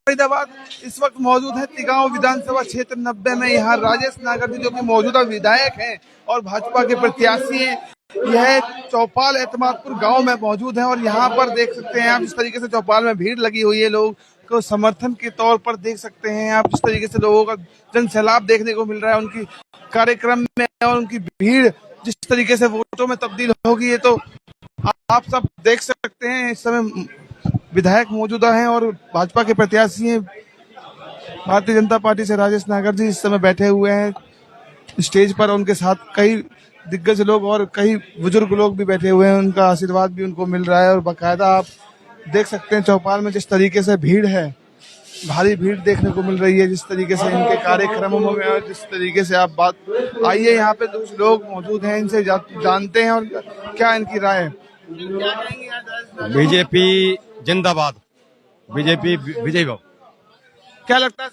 फरीदाबाद इस वक्त मौजूद है तिगांव विधानसभा क्षेत्र 90 में। यहाँ राजेश नागर जी जो कि मौजूदा विधायक हैं और भाजपा के प्रत्याशी हैं, यह चौपाल एतमादपुर गांव में मौजूद है। और यहाँ पर देख सकते हैं आप जिस तरीके से चौपाल में भीड़ लगी हुई है, लोग को समर्थन के तौर पर देख सकते हैं आप जिस तरीके से लोगों का जन सैलाब देखने को मिल रहा है उनकी कार्यक्रम में, और उनकी भीड़ जिस तरीके से वोटों में तब्दील होगी ये तो आप सब देख सकते हैं। इस समय विधायक मौजूदा हैं और भाजपा के प्रत्याशी हैं भारतीय जनता पार्टी से राजेश नागर जी इस समय बैठे हुए हैं स्टेज पर। उनके साथ कई दिग्गज लोग और कई बुजुर्ग लोग भी बैठे हुए हैं, उनका आशीर्वाद भी उनको मिल रहा है। और बाकायदा आप देख सकते हैं चौपाल में जिस तरीके से भीड़ है, भारी भीड़ देखने को मिल रही है जिस तरीके से इनके कार्यक्रमों में। और जिस तरीके से आप बात आइए यहाँ पे कुछ लोग मौजूद हैं, इनसे जानते हैं और क्या इनकी राय है। बीजेपी जिंदाबाद, बीजेपी विजय भाव। क्या लगता है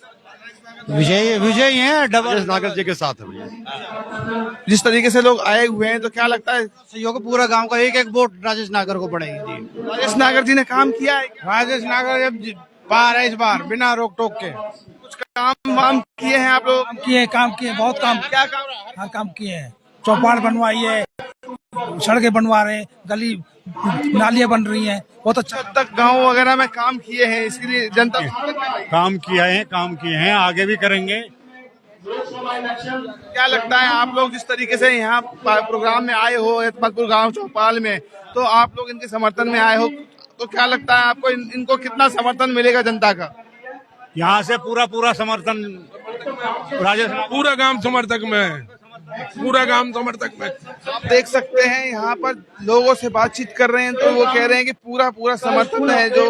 विजय है राजेश नागर जी के साथ है भैया। जिस तरीके से लोग आए हुए हैं तो क्या लगता है सहयोग पूरा गांव का एक वोट राजेश नागर को पड़ेगी जी। राजेश नागर जी ने काम किया है? राजेश नागर जब पार है इस बार बिना रोक टोक के कुछ काम वाम किए हैं आप लोग? काम किए बहुत काम। क्या काम? हाँ काम किए हैं, चौपाल बनवाई है, सड़कें बनवा रहे हैं, गली नालियां बन रही हैं, बहुत अच्छा। तक गांव वगैरह में काम किए हैं, इसके लिए जनता काम किए हैं, आगे भी करेंगे। क्या लगता है आप लोग जिस तरीके से यहाँ प्रोग्राम में आए हो एतमादपुर गांव चौपाल में, तो आप लोग इनके समर्थन में आए हो, तो क्या लगता है आपको इनको कितना समर्थन मिलेगा जनता का? यहाँ से पूरा समर्थन राजेश, पूरा गांव समर्थक में, पूरा गांव समर्थक में। आप देख सकते हैं यहाँ पर लोगों से बातचीत कर रहे हैं तो वो कह रहे हैं कि पूरा समर्थन है जो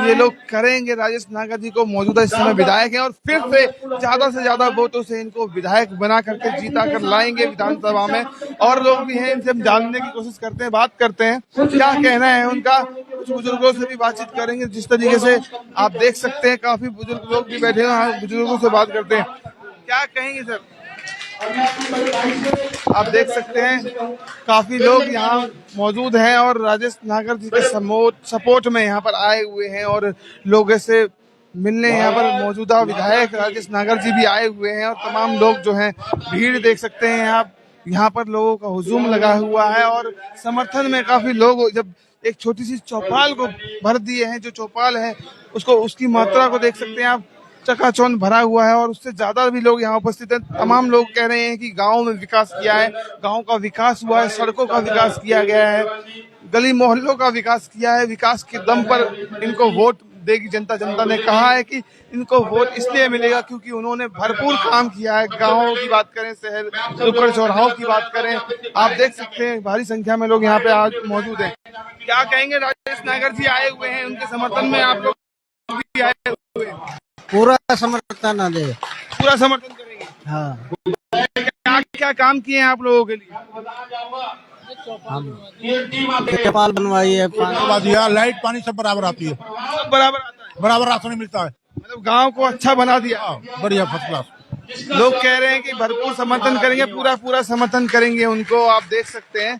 ये लोग करेंगे राजेश नागर जी को। मौजूदा इस समय विधायक हैं और फिर से ज्यादा वोटों से इनको विधायक बना करके जीता कर लाएंगे विधानसभा में। और लोग भी हैं, इनसे हम जानने की कोशिश करते हैं, बात करते हैं क्या कहना है उनका। कुछ बुजुर्गों से भी बातचीत करेंगे। जिस तरीके से आप देख सकते हैं काफी बुजुर्ग लोग भी बैठे हैं, बुजुर्गों से बात करते हैं। क्या कहेंगे सर? आप देख सकते हैं काफी लोग यहाँ मौजूद हैं और राजेश नागर जी के सपोर्ट में यहाँ पर आए हुए हैं और लोगों से मिलने यहाँ पर मौजूदा विधायक राजेश नागर जी भी आए हुए हैं। और तमाम लोग जो हैं भीड़ देख सकते हैं आप, यहाँ पर लोगों का हुजूम लगा हुआ है और समर्थन में काफी लोग जब एक छोटी सी चौपाल को भर दिए हैं, जो चौपाल है उसको उसकी मात्रा को देख सकते हैं आप, चकाचौंध भरा हुआ है और उससे ज्यादा भी लोग यहाँ उपस्थित हैं। तमाम लोग कह रहे हैं कि गांव में विकास किया है, गांव का विकास हुआ है, सड़कों का विकास किया गया है, गली मोहल्लों का विकास किया है। विकास के दम पर इनको वोट देगी जनता। जनता ने कहा है कि इनको वोट इसलिए मिलेगा क्योंकि उन्होंने भरपूर काम किया है। गाँवों की बात करें, शहर नुक्कड़ चौराहों की बात करें, आप देख सकते हैं भारी संख्या में लोग यहाँ पे आज मौजूद हैं। क्या कहेंगे? राजेश नागर जी आए हुए हैं, उनके समर्थन में आप लोग भी आए हुए हैं। पूरा समर्थन दे, पूरा समर्थन करेंगे। हाँ। क्या काम किए हैं आप लोगों के लिए? हम चौपाल बनवाई है, लाइट पानी सब बराबर आती है, सब बराबर आता है, बराबर राशन मिलता है, मतलब गांव को अच्छा बना दिया। बढ़िया फर्स्ट क्लास। लोग कह रहे हैं कि भरपूर समर्थन करेंगे, पूरा समर्थन करेंगे उनको। आप देख सकते हैं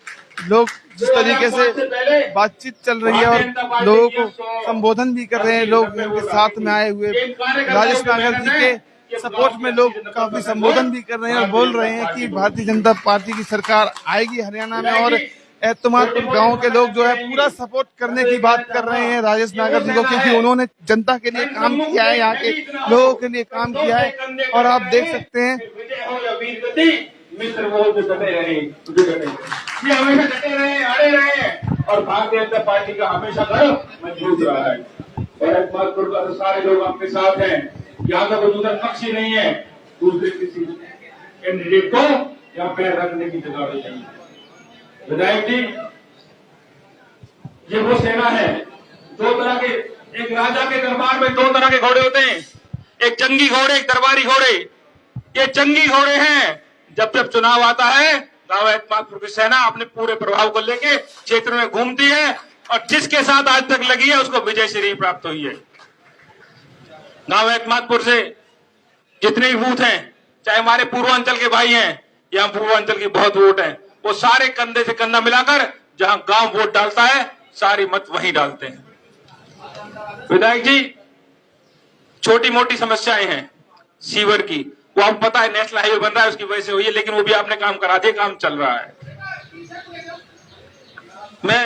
लोग जिस तरीके से बातचीत चल रही है और लोगों को संबोधन भी कर रहे हैं। लोग उनके साथ में आए हुए राजेश नागर जी के सपोर्ट में लोग काफी संबोधन भी कर रहे हैं और बोल रहे हैं कि भारतीय जनता पार्टी की सरकार आएगी हरियाणा में। और एतमादपुर गांव के लोग जो है पूरा सपोर्ट करने की बात कर रहे हैं राजेश नागर जी को, क्योंकि उन्होंने जनता के लिए काम किया है, यहाँ के लोगों के लिए काम किया है। और आप देख सकते हैं मित्र वो जो डटे रहे, ये हमेशा डटे रहे, अड़े रहे और भारतीय जनता पार्टी का हमेशा घर मजबूत रहा है। और एतमादपुर का तो सारे लोग आपके साथ हैं, यहाँ का कोई दूसरा पक्ष ही नहीं है। दूसरे किसी कैंडिडेट को यहाँ पैर रखने की जगह नहीं है। विधायक जी, ये वो सेना है, दो तरह के, एक राजा के दरबार में दो तरह के घोड़े होते हैं, एक जंगी घोड़े, एक दरबारी घोड़े। ये जंगी घोड़े हैं। जब चुनाव आता है, गांव एतमादपुर की सेना अपने पूरे प्रभाव को लेके क्षेत्र में घूमती है और जिसके साथ आज तक लगी है उसको विजय श्री प्राप्त हुई है। गांव एतमादपुर से जितने भी बूथ हैं, चाहे हमारे पूर्वांचल के भाई हैं या पूर्वांचल की बहुत वोट है, वो सारे कंधे से कंधा मिलाकर जहां गांव वोट डालता है, सारी मत वहीं डालते हैं। विधायक जी, छोटी मोटी समस्याएं हैं सीवर की, वो आपको पता है नेशनल हाईवे बन रहा है उसकी वजह से हुई है, लेकिन वो भी आपने काम करा दिया, काम चल रहा है। मैं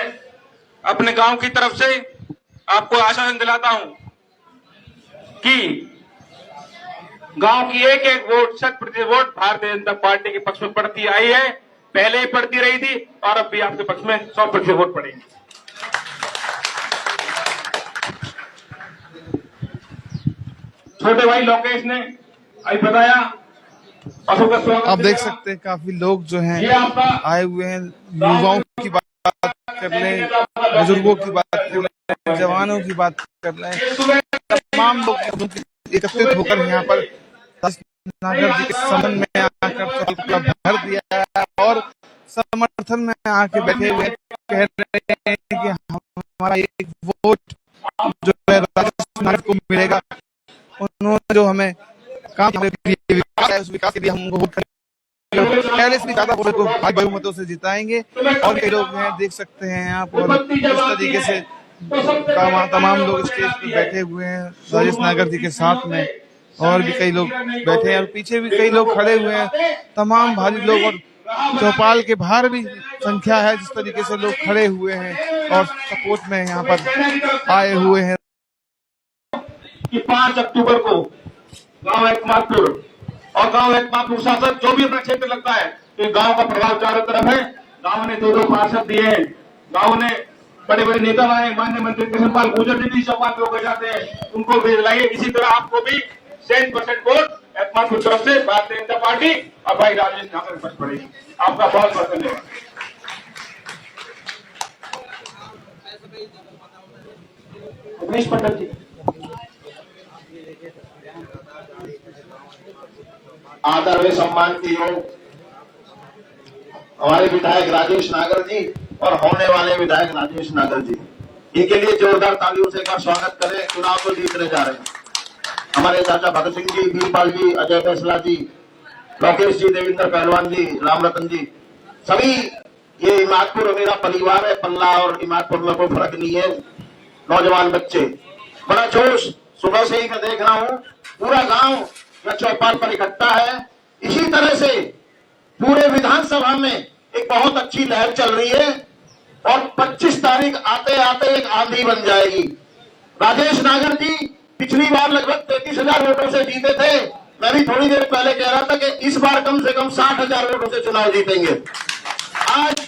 अपने गांव की तरफ से आपको आश्वासन दिलाता हूं कि गांव की एक एक vote 100% vote Bharatiya Janata party के पक्ष में पड़ती आई है, पहले ही पड़ती रही थी और अब भी आपके पक्ष में 100% वोट पड़ेगी। छोटे भाई लोकेश ने अभी बताया, पशु का स्वागत आप देख सकते हैं काफी लोग जो हैं ये आपका आए हुए हैं, युवाओं की बात कर लें, बुजुर्गों की बात कर लें, जवानों की बात कर लें, तमाम लोग एकत्रित होकर यहाँ पर नागर जी के समर्थन में आकर का भर दिया है और समर्थन में आके बैठे हुए कह रहे हैं कि हमारा एक वोट जो है राजस्थान नागर को मिलेगा। उन्होंने जो हमें काम विकास है, उस विकास के लिए हम वोट करेंगे, पहले से ज्यादा वोट को भारी बहुमतों से जिताएंगे। और कई लोग हैं, देख सकते हैं आप, और इस तरीके से तमाम लोग स्टेज पर बैठे हुए हैं राजेश नागर जी के साथ में, और भी कई लोग बैठे हैं और पीछे भी कई लोग खड़े हुए हैं, तमाम भारी लोग, और चौपाल के बाहर भी संख्या है जिस तरीके से लोग खड़े हुए हैं और सपोर्ट में यहाँ पर आए हुए हैं। कि 5 अक्टूबर को गांव एकमातपुर और गांव एकमातपुर शासक जो भी अपना क्षेत्र लगता है, तो गांव का प्रभाव चारों तरफ है। गांव ने 2-2 पार्षद दिए हैं, गांव ने बड़े बड़े नेता लाए, माननीय मंत्री कृष्णपाल गुर्जर जी भी चौपाल पे होकर जाते हैं, उनको भी लाइए। इसी तरह आपको भी 100% वोट एकमातपुर तरफ से भारतीय जनता पार्टी और भाई राजेश नागर पर पड़ेगी। आपका बहुत बहुत धन्यवाद। उमेश पंडित जी, आदर व सम्मान के योग हमारे विधायक राजेश नागर जी और होने वाले विधायक राजेश नागर जी, इनके लिए जोरदार तालियों से का स्वागत करें। चुनाव को जीतने जा रहे हैं हमारे चाचा भगत सिंह जी, वीरपाल जी, अजय फैसला जी, लोकेश जी, देवेंद्र पहलवान जी, राम रतन जी, सभी। ये इमादपुर मेरा परिवार है, पल्ला और इमादपुर में कोई फर्क नहीं है। नौजवान बच्चे बड़ा जोश, सुबह से ही मैं देख रहा हूँ, पूरा गांव चौपाल पर इकट्ठा है। इसी तरह से पूरे विधानसभा में एक बहुत अच्छी लहर चल रही है और 25 तारीख आते आते एक आंधी बन जाएगी। राजेश नागर जी पिछली बार लगभग 33,000 वोटों से जीते थे। मैं भी थोड़ी देर पहले कह रहा था कि इस बार कम से कम 60,000 वोटों से चुनाव जीतेंगे। आज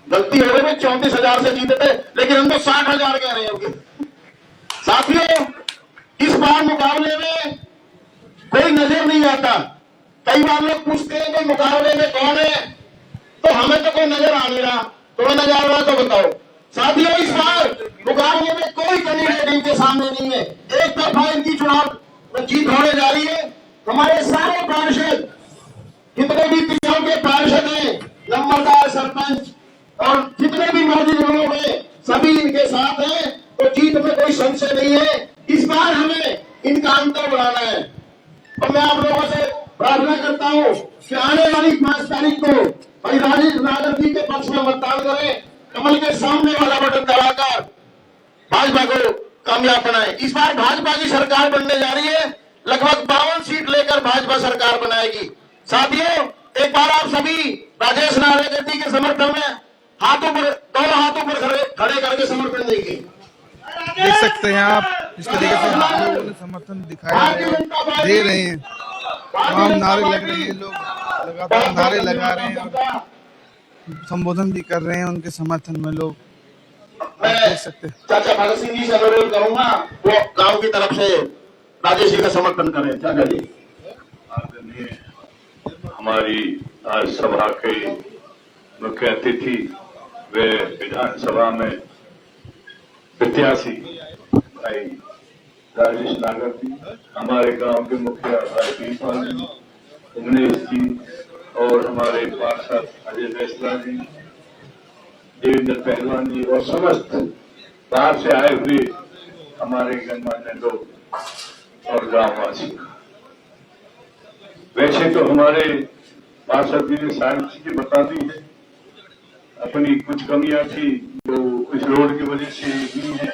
गलती हो गई, 34,000 से जीते थे, लेकिन हम तो 60,000 कह रहे हैं। साथियों, इस बार मुकाबले में कोई नजर नहीं आता। कई बार लोग पूछते हैं कि मुकाबले में कौन है, तो हमें तो कोई नजर आ नहीं रहा। तुम्हें नजर आ रहा तो बताओ। साथियों, इस बार मुकाबले में कोई कैंडिडेट इनके सामने नहीं है। एक तरफा इनकी चुनाव जीत होने जा रही है। हमारे सारे पार्षद, जितने भी तीनों के पार्षद हैं, नंबरदार, सरपंच और जितने भी मौजूद लोग हैं, सभी इनके साथ हैं, तो जीत में कोई संशय नहीं है। इस बार हमें इनका अंतर बढ़ाना है और मैं आप लोगों से प्रार्थना करता हूं कि आने वाली 5 तारीख को भाई राजेश नागर जी के पक्ष में मतदान करें। कमल के सामने वाला बटन दबाकर भाजपा को कामयाब बनाए। इस बार भाजपा की सरकार बनने जा रही है, लगभग 52 सीट लेकर भाजपा सरकार बनाएगी। साथियों, एक बार आप सभी राजेश नागर जी के समर्थन में दोनों हाथों पर खड़े करके समर्थन देंगे। देख सकते हैं आप जिस तरीके से लोगों ने समर्थन दिखाया दे रहे हैं, तमाम नारे लग रहे हैं, लोग लगातार नारे लगा रहे हैं और संबोधन भी कर रहे हैं उनके समर्थन में लोग। देख सकते हैं। चाचा भगत सिंह जी से अनुरोध करूंगा, वो गांव की तरफ से राजेश जी का समर्थन करें। चाचा जी, आदरणीय हमारी आज सभा के मुख्य अतिथि वे विधानसभा में प्रत्याशी भाई राजेश नागर जी, हमारे गांव के मुखिया भाई वीरपाल जी, उमेश जी और हमारे पार्षद अजय फैसला जी, देवेंद्र पहलवान जी और समस्त बाहर से आए हुए हमारे गणमान्य लोग और गांववासी। वैसे तो हमारे पार्षद जी ने सारी चीजें बता दी है, अपनी कुछ कमियां थी जो कुछ रोड की वजह से हुई है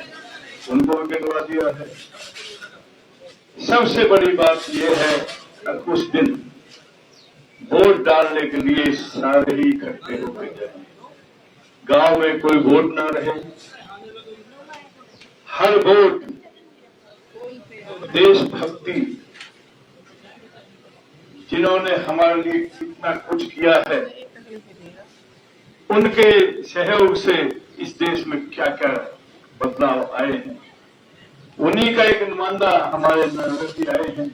उनको भी गिनवा दिया है। सबसे बड़ी बात यह है कि उस दिन वोट डालने के लिए सारे ही इकट्ठे होकर जाए, गांव में कोई वोट ना रहे, हर वोट देशभक्ति, जिन्होंने हमारे लिए इतना कुछ किया है, उनके सहयोग से इस देश में क्या क्या बदलाव आए हैं, उन्हीं का एक नुमाइंदा हमारे नगर जी आए हैं।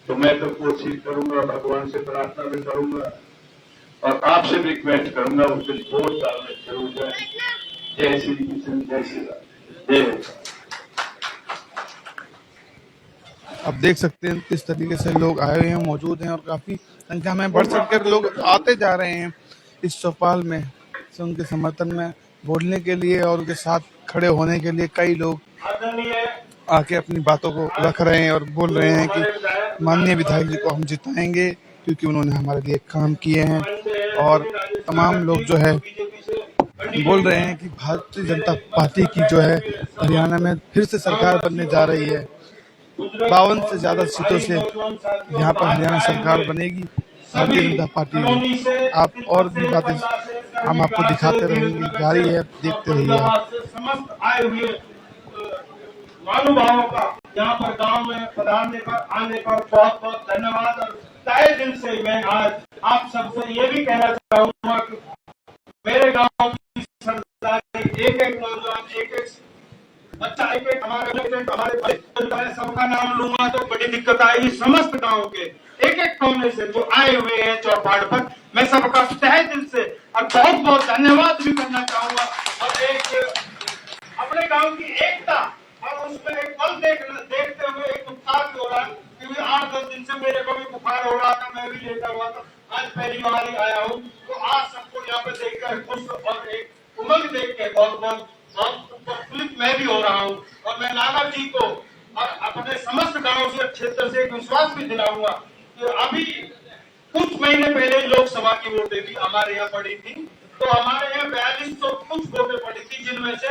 तो मैं तो कोशिश करूंगा, भगवान से प्रार्थना भी करूंगा और आपसे भी रिक्वेस्ट करूंगा उस दिन वोट डालने जरूर जाए। जय श्री कृष्ण, जय श्री राम, जय। अब देख सकते हैं किस तरीके से लोग आए हुए हैं, मौजूद हैं और काफी संख्या में बढ़ चढ़कर लोग आते जा रहे हैं इस चौपाल में से उनके समर्थन में बोलने के लिए और उनके साथ खड़े होने के लिए। कई लोग आके अपनी बातों को रख रहे हैं और बोल रहे हैं कि माननीय विधायक जी को हम जिताएंगे क्योंकि उन्होंने हमारे लिए काम किए हैं। और तमाम लोग जो है बोल रहे हैं कि भारतीय जनता पार्टी की जो है हरियाणा में फिर से सरकार बनने जा रही है। 52 से ज्यादा सीटों से यहाँ पर हरियाणा सरकार बनेगी भारतीय जनता पार्टी में। आप और भी बातें हम आपको दिखाते रहेंगे, जारी है, देखते रहिए आप। समस्त आए हुए महानुभावों का यहाँ पर गांव में पधारने पर आने पर बहुत बहुत धन्यवाद। और तहे दिल से मैं आज आप सबसे ये भी कहना चाहूंगा कि मेरे गांव की सरदारी, एक एक नौजवान, एक एक बच्चा, एक एक हमारे सबका नाम लूंगा तो बड़ी दिक्कत आएगी। समस्त गांव के एक एक कोने से जो आए हुए हैं चौपाल पर, मैं सबका तहे दिल से और बहुत बहुत धन्यवाद भी करना चाहूंगा। और एक अपने गांव की एकता और उसमें एक पल देखते हुए एक उत्साह भी हो रहा है, क्योंकि 8-10 दिन से मेरे को भी बुखार हो रहा था, मैं भी लेटा हुआ था। आज पहली बार ही आया हूँ, तो आज सबको यहाँ पे देखकर खुश और एक उमंग देख के बहुत प्रफुल्लित मैं भी हो रहा हूँ। और मैं नागर जी को और अपने समस्त गाँव से क्षेत्र से एक विश्वास भी दिलाऊंगा कि अभी कुछ महीने पहले लोकसभा की वोटें भी हमारे यहाँ पड़ी थी, तो हमारे यहाँ 4200 कुछ वोटें पड़ी थी, जिनमें से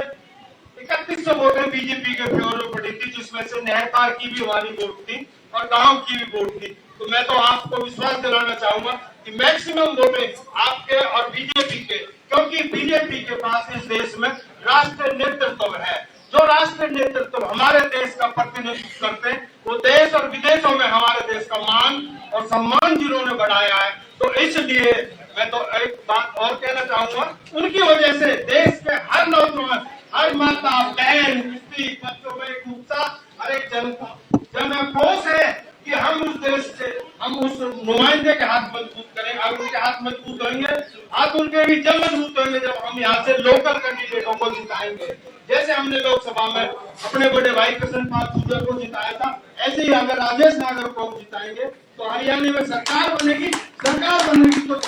3100 वोटें बीजेपी के फेवर में पड़ी थी, जिसमें से नहरपार की भी हमारी वोट थी और गांव की भी वोट थी। तो मैं तो आपको विश्वास दिलाना चाहूंगा कि मैक्सिमम वोटें आपके और बीजेपी के, क्योंकि बीजेपी के पास इस देश में राष्ट्रीय नेतृत्व है। जो राष्ट्रीय नेतृत्व हमारे देश का प्रतिनिधित्व करते हैं, वो देश और विदेशों में हमारे देश का मान और सम्मान जिन्होंने बढ़ाया है। तो इसलिए मैं तो एक बात और कहना चाहूंगा, उनकी वजह से देश के हर नौजवान, हर माता बहन, स्त्री, बच्चों में एक उत्साह, हर एक जनता जन कोष है कि हम उस देश से, हम उस नुमाइंदे के हाथ मजबूत करें। और उनके हाथ मजबूत होंगे, हाथ उनके भी जब मजबूत होंगे जब हम यहाँ से लोकल कैंडिडेटों को जिताएंगे। जैसे हमने लोकसभा में अपने बड़े भाई कृष्ण पाल सूर्या को जिताया था, ऐसे ही अगर राजेश नागर को जिताएंगे तो हरियाणा में सरकार बनेगी। सरकार बनने की तो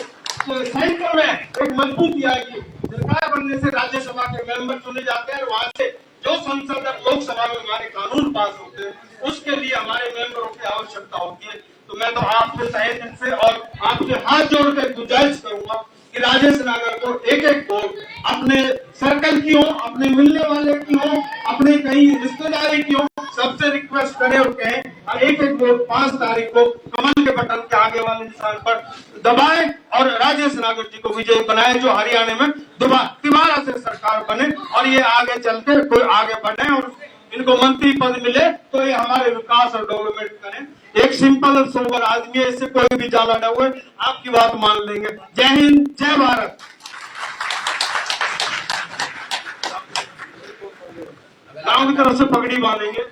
सेंटर में एक मजबूती आएगी। सरकार बनने से राज्यसभा के मेंबर चुने जाते हैं और वहाँ से जो संसद और लोकसभा में हमारे कानून पास होते हैं, उसके लिए हमारे मेंबरों की आवश्यकता होती है। तो मैं तो आपसे तहे दिल से और आपसे हाथ जोड़कर गुजारिश करूंगा कि राजेश नागर को एक एक वोट अपने सर्कल की हो, अपने मिलने वाले की हो, अपने कहीं रिश्तेदारी की हो, सबसे रिक्वेस्ट करें और कहें और एक एक वोट 5 तारीख को कमल के बटन के आगे वाले निशान पर दबाएं और राजेश नागर जी को विजयी बनाएं, जो हरियाणा में दोबारा से सरकार बने और ये आगे चलकर कोई आगे बढ़े और इनको मंत्री पद मिले तो ये हमारे विकास और डेवलपमेंट करें। एक सिंपल और सोबर आदमी है, इससे कोई भी ज्यादा न हुए, आपकी बात मान लेंगे। जय हिंद, जय भारत। गांव की तरफ से पगड़ी बांधेंगे।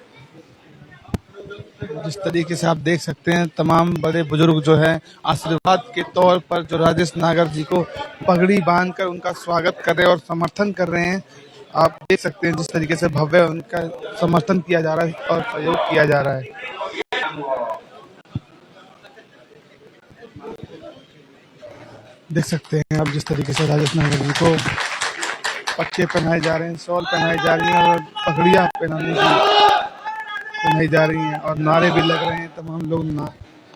जिस तरीके से आप देख सकते हैं तमाम बड़े बुजुर्ग जो है आशीर्वाद के तौर पर जो राजेश नागर जी को पगड़ी बांधकर उनका स्वागत कर रहे हैं और समर्थन कर रहे हैं। आप देख सकते हैं जिस तरीके से भव्य उनका समर्थन किया जा रहा है और सहयोग किया जा रहा है। देख सकते हैं आप जिस तरीके से राजेश नागर जी को पट्टे पहनाए जा रहे हैं, शॉल पहनाई जा रही है और पगड़ियाँ पहनाई जा रही हैं और नारे भी लग रहे हैं। तमाम लोग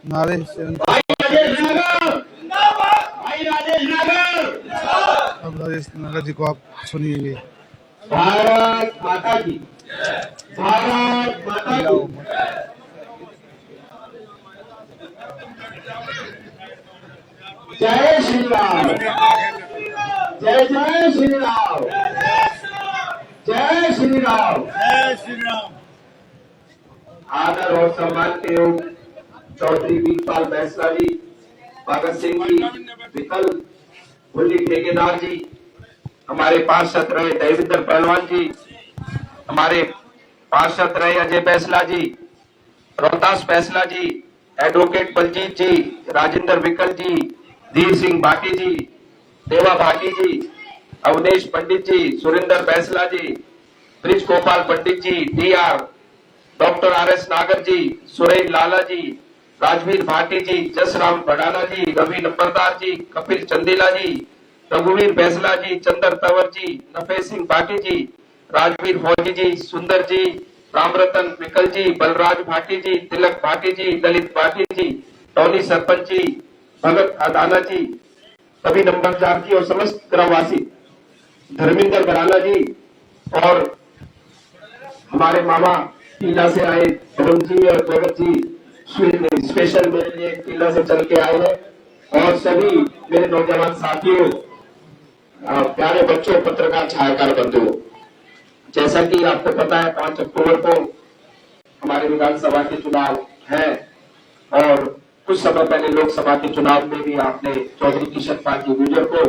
नारे से अब राजेश नागर जी को आप सुनिए। भारत माता की, भारत माता की। जय श्री राम, जय जय श्री राम, जय श्री राम, जय श्री राम। आदर और सम्मान के योग चौधरी वीरपाल बैसला जी, भगत सिंह जी, विकल्प भुल्ली ठेकेदार जी, हमारे पार्षद रहे देवेंद्र पहलवान जी, हमारे पार्षद रहे अजय बैसला जी, रोहतास बैसला जी, एडवोकेट बलजीत जी, राजेंद्र विकल जी, धीर सिंह भाटी जी, देवा भाटी जी, अवधेश पंडित जी, सुरेंद्र बैसला जी, ब्रिज गोपाल पंडित जी, DR, डॉक्टर RS नागर जी, सुरेश लाला जी, राजवीर भाटी जी, जसराम भडाना जी, रवि नंबरदार जी, कपिल चंदेला जी, रघुवीर बैसला जी, चंद्र तंवर जी, नफेस सिंह भाटी जी, राजवीर फौजी जी, सुंदर जी, रामरतन विकल जी, बलराज भाटी जी, तिलक भाटी जी, ललित भाटी जी, टोनी सरपंच जी, भगत अदाना जी, सभी नंबरदार जी और समस्त ग्रामवासी, धर्मेंद्र बराला जी और हमारे मामा टीला से आए अरुण जी और जगत जी स्पेशल मेरे लिए टीला से चल के आए हैं, और सभी मेरे नौजवान साथियों, प्यारे बच्चों, पत्रकार छायाकार बंधुओं, जैसा कि आपको पता है 5 अक्टूबर को हमारे विधानसभा के चुनाव है, और कुछ समय पहले लोकसभा के चुनाव में भी आपने चौधरी किशन पाल जी गुर्जर को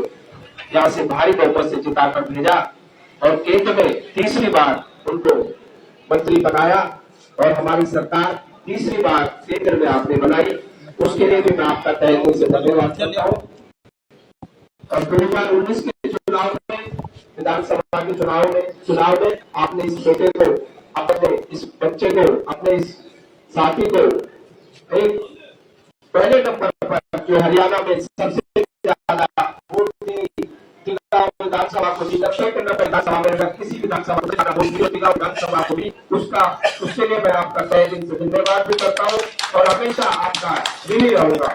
यहाँ से भारी बहुमत से जिताकर भेजा और केंद्र में तीसरी बार उनको मंत्री बनाया, और हमारी सरकार तीसरी बार केंद्र में आपने बनाई, उसके लिए भी मैं आपका तहे दिल से धन्यवाद करता हूँ। और 2019 के चुनाव में, विधानसभा के चुनाव में आपने इस बेटे को, अपने इस बच्चे को, अपने इस साथी को एक पहले नंबर पर, जो हरियाणा में सबसे ज्यादा वोट दी विधानसभा को भी, दक्षिण के नंबर विधानसभा में अगर किसी विधानसभा को ज्यादा वोट दी विधानसभा को भी, उसके लिए मैं आपका तहे दिल से धन्यवाद भी करता हूँ और हमेशा आपका ऋणी रहूंगा।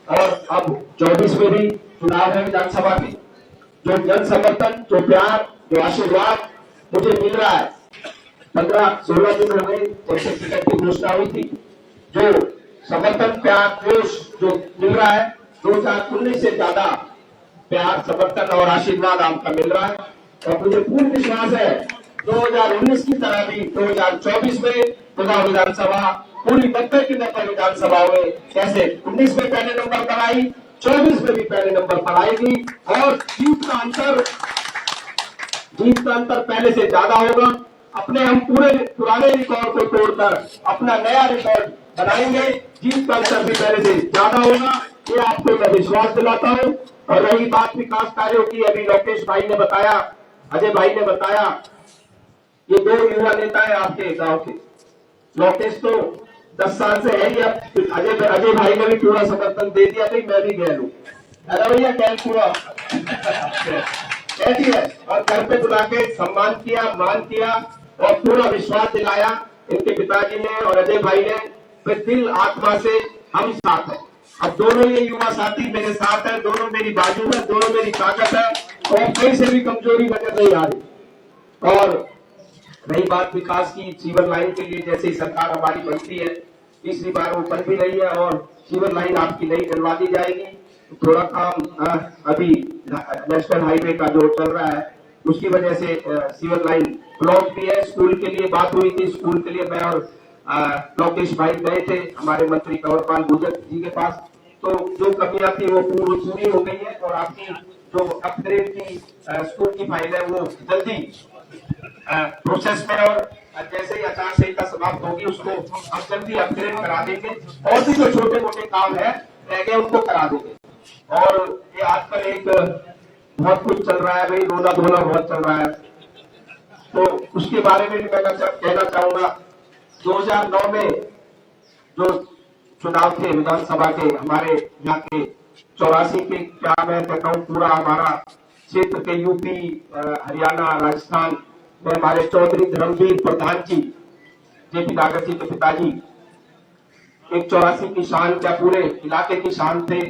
और अब 24 में भी चुनाव है विधानसभा की, जो जन समर्थन, जो प्यार, जो आशीर्वाद मुझे मिल रहा है, 15-16 दिन हो गए जब से टिकट की घोषणा हुई थी, जो समर्थन, प्यार, जोश जो मिल रहा है, 2019 से ज्यादा प्यार, समर्थन और आशीर्वाद आपका मिल रहा है। और मुझे पूर्ण विश्वास है 2019 की तरह भी 2024 में चुनाव विधानसभा पूरी 90 की 90 विधानसभा में जैसे 19 में पहले नंबर पर आई, 24 में भी पहले नंबर पर आएगी, और जीत का अंतर पहले से ज्यादा होगा। अपने हम पूरे पुराने रिकॉर्ड को तोड़कर अपना नया रिकॉर्ड बनाएंगे, जीत का अंतर भी पहले से ज्यादा होगा, ये आपको मैं विश्वास दिलाता हूं। और रही बात विकास कार्यों की, अभी लोकेश भाई ने बताया, अजय भाई ने बताया, ये 2 युवा नेता है आपके गांव के। लोकेश तो 10 साल से है ही, अब अजय भाई ने भी पूरा समर्थन दे दिया, भाई मैं भी गया लू, अरे भैया क्या पूरा कहती है, और घर पे बुला के सम्मान किया, मान किया और पूरा विश्वास दिलाया इनके पिताजी ने और अजय भाई ने। फिर दिल आत्मा से हम साथ हैं। अब दोनों ये युवा साथी मेरे साथ है, दोनों मेरी बाजू है, दोनों मेरी ताकत है, और कहीं से भी कमजोरी नजर नहीं आ रही। और रही बात विकास की, सीवर लाइन के लिए जैसे ही सरकार हमारी बनती है, तीसरी बार वो बन भी रही है और सीवर लाइन आपकी नई डलवा दी जाएगी। थोड़ा काम अभी नेशनल हाईवे का जो चल रहा है उसकी वजह से सीवर लाइन ब्लॉक भी है। स्कूल के लिए बात हुई थी, स्कूल के लिए मैं और लोकेश भाई गए थे हमारे मंत्री कंवरपाल गुर्जर जी के पास, तो जो कमियां थी वो पूरी हो गई है, और आपकी जो अपग्रेड की स्कूल की फाइल है वो जल्दी प्रोसेस में, और जैसे ही आचार संहिता समाप्त होगी उसको हम जल्दी अपग्रेड करा देंगे, और भी जो छोटे मोटे काम है रह गए उनको करा देंगे। और ये आजकल एक बहुत कुछ चल रहा है भाई, रोना धोना बहुत चल रहा है, तो उसके बारे में भी मैं कहना चाहूंगा। 2009 में जो चुनाव थे विधानसभा के हमारे यहाँ के 84 के, क्या मैं कहता हूँ पूरा हमारा क्षेत्र के यूपी, हरियाणा, राजस्थान में हमारे चौधरी धर्मवीर प्रधान जी, जेपी नागर जी के पिताजी, एक 84 की शान, क्या पूरे इलाके की शान थे।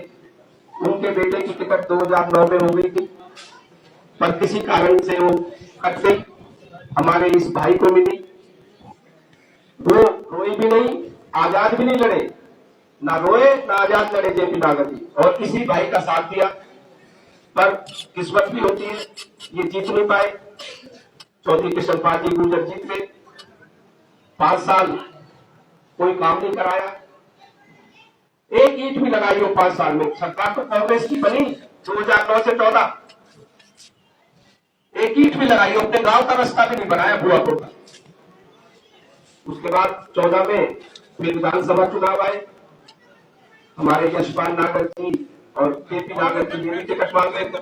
उनके बेटे की टिकट 2009 में हो गई थी, पर किसी कारण से वो कट गई। हमारे इस भाई को मिली। वो रोए भी नहीं, आजाद भी नहीं लड़े, ना रोए ना आजाद लड़े जेपी नागर जी, और इसी भाई का साथ दिया। पर किस्मत भी होती है, ये जीत नहीं पाए। चौधरी कृष्ण पाल जी गुर्जर जीत गए। 5 साल कोई काम नहीं कराया, एक ईंट भी लगाई हो 5 साल में। सरकार तो कांग्रेस की बनी 2009 से 14, एक ईंट भी लगाई हो, अपने गांव का रास्ता भी नहीं बनाया बुआपुर का। उसके बाद 14 में फिर विधानसभा चुनाव आए, हमारे यशपाल नागर जी और जेपी नागर जी मेरी टिकट मांग रहे थे।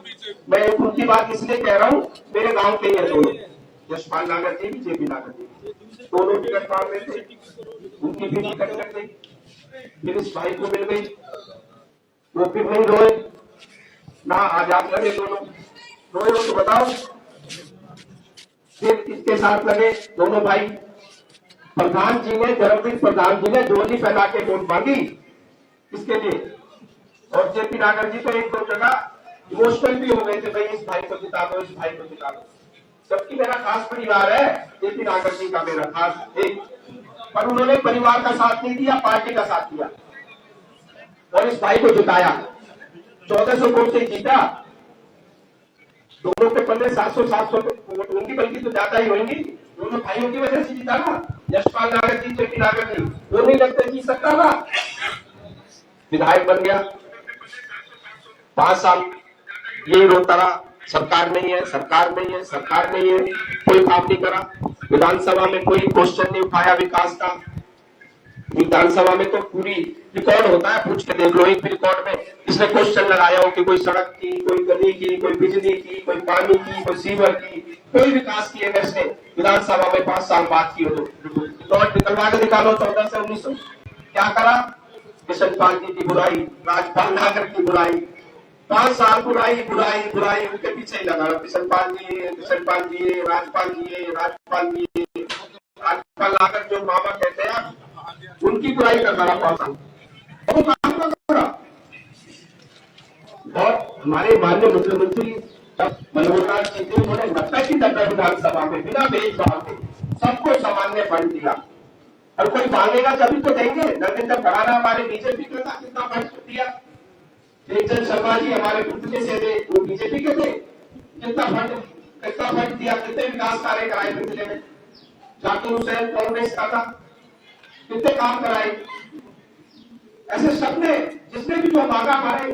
मैं उनकी बात इसलिए कह रहा हूं, मेरे गांव के ही है दोनों, यशपाल नागर जी भी जेपी नागर जी, दोनों टिकट मांग रहे थे, उनकी भी टिकट कट गई। फिर इस भाई को मिल गई, वो फिर नहीं रोए ना आजाद लड़े, दोनों रोए हो तो बताओ। फिर इसके साथ लगे दोनों भाई। प्रधान जी ने, धर्मवीर प्रधान जी ने झोली फैला के वोट मांगी इसके लिए, और जेपी नागर जी तो 1-2 जगह इमोशनल भी हो गए थे, भाई इस भाई को जिता दो, इस भाई को जिता दो। जबकि मेरा खास परिवार है जेपी नागर जी का, मेरा खास एक, पर उन्होंने परिवार का साथ नहीं दिया, पार्टी का साथ दिया और इस भाई को जिताया। 1400 वोट से जीता। दोनों के पल्ले 700 वोट होंगी, बल्कि तो ज्यादा ही होंगी। दोनों भाइयों की वजह से जीता ना, यशपाल नागर जी, जेपी नागर जी, वो नहीं लगता जीत सकता था। विधायक बन गया, 5 साल यही रोता रहा, सरकार नहीं है, सरकार नहीं है, सरकार नहीं है, कोई काम नहीं करा। विधानसभा में कोई क्वेश्चन नहीं उठाया विकास का। विधानसभा में तो पूरी रिकॉर्ड होता है, पूछ के देख लो, एक भी रिकॉर्ड में इसने क्वेश्चन लगाया हो कि कोई सड़क की, कोई गली की, कोई बिजली की, कोई पानी की, कोई सीवर की, कोई विकास की है इसने विधानसभा में 5 साल बात की हो तो रिकॉर्ड निकलवा के दिखा लो। 14 से 19 क्या करा? कृष्ण पाल जी की बुराई, राजपाल नागर की बुराई, 5 साल बुराई बुराई बुराई, उनके पीछे ही लगा। कृष्ण पाल जी, कृष्ण पाल जी, राजपाल जी, राजपाल जी, राजपाल नागर जो मामा कहते हैं, उनकी बुराई करता रहा 5 साल, वो काम कर रहा। और हमारे माननीय मुख्यमंत्री मनोहर लाल जी थे, उन्होंने 90 विधानसभा में बिना भेदभाव के सबको सामान्य फंड दिया। और कोई मांगेगा तभी तो देंगे। नरेंद्र भराना हमारे बीजेपी के साथ कितना फंड दिया, तेजन शर्मा जी हमारे पुतले से थे, वो बीजेपी के थे, कितना फंड दिया, कितने विकास कार्य कराए पिछले में। जाकिर हुसैन कांग्रेस का था, कितने काम कराए। ऐसे सबने, जिसने भी जो मांगा, हमारे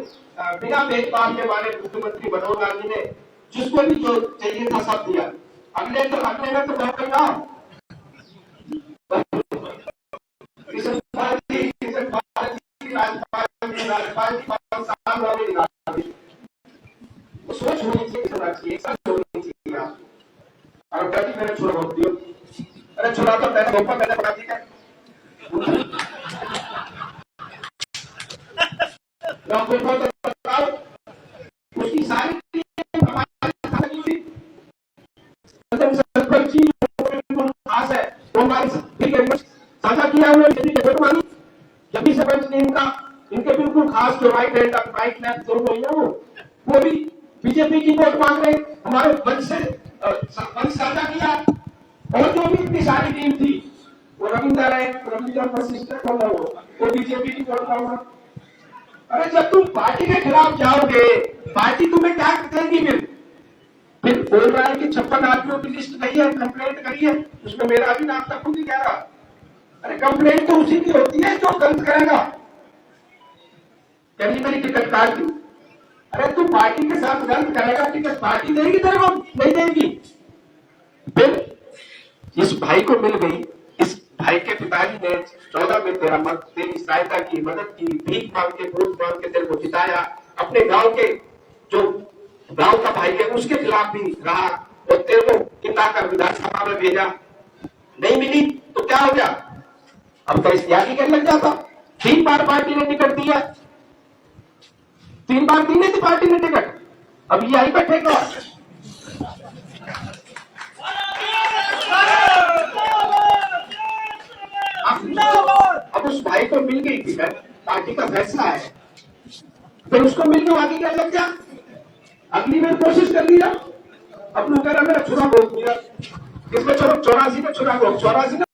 बिना भेदभाव के हमारे मुख्यमंत्री मनोहर लाल जी ने जिसको भी जो चाहिए था सब दिया। अगले में तो बहुत काम सोच होनी चाहिए, होनी चाहिए। और मैंने छोड़ा बहुत दिया, अरे छोड़ा तो मैंने बना दिया। उसकी सारी खास है, वो हमारी साझा किया उन्होंने। जब भी सरपंच ने इनके बिल्कुल खास जो राइट हैंड और राइट लेफ्ट दोनों है, वो भी बीजेपी की वोट मांग रहे, हमारे वंश से वंश साझा किया। और जो भी इतनी सारी टीम थी, वो रविंदर है, रविंदर वशिष्ठ वो बीजेपी की वोट मांग रहा। अरे जब तुम पार्टी के खिलाफ जाओगे, पार्टी तुम्हें क्या करेगी? फिर बोल रहा है कि 56 आदमियों की लिस्ट गई है, कंप्लेंट करी है, उसमें मेरा भी नाम तक खुद ही कह रहा। अरे कंप्लेंट तो उसी की होती है जो गलत करेगा। कहीं मेरी टिकट काट दी, अरे तू पार्टी के साथ गलत करेगा, टिकट पार्टी देगी तेरे को? नहीं देगी। फिर इस भाई को मिल गई, इस भाई के पिताजी ने 14 में तेरी सहायता की, मदद की, भीख मांग के, वोट मांग के तेरे को जिताया। अपने गांव के जो गांव का भाई है उसके खिलाफ भी रहा और तेरे को किताकर विधानसभा में भेजा। नहीं मिली तो क्या हो गया? अब तो इस्तीफा करने लग जाता। 3 बार पार्टी ने टिकट दिया, 3 बार दी नहीं थी पार्टी ने टिकट, अब ये आई बैठेगा। अब उस भाई को मिल गई टिकट, पार्टी का फैसला है, फिर उसको मिल गई, आगे क्या लग जा। अगली बार कोशिश कर लिया, अब लोग कह रहा मेरा छुरा बोल दिया, इसमें चलो 84 में चुनाव 84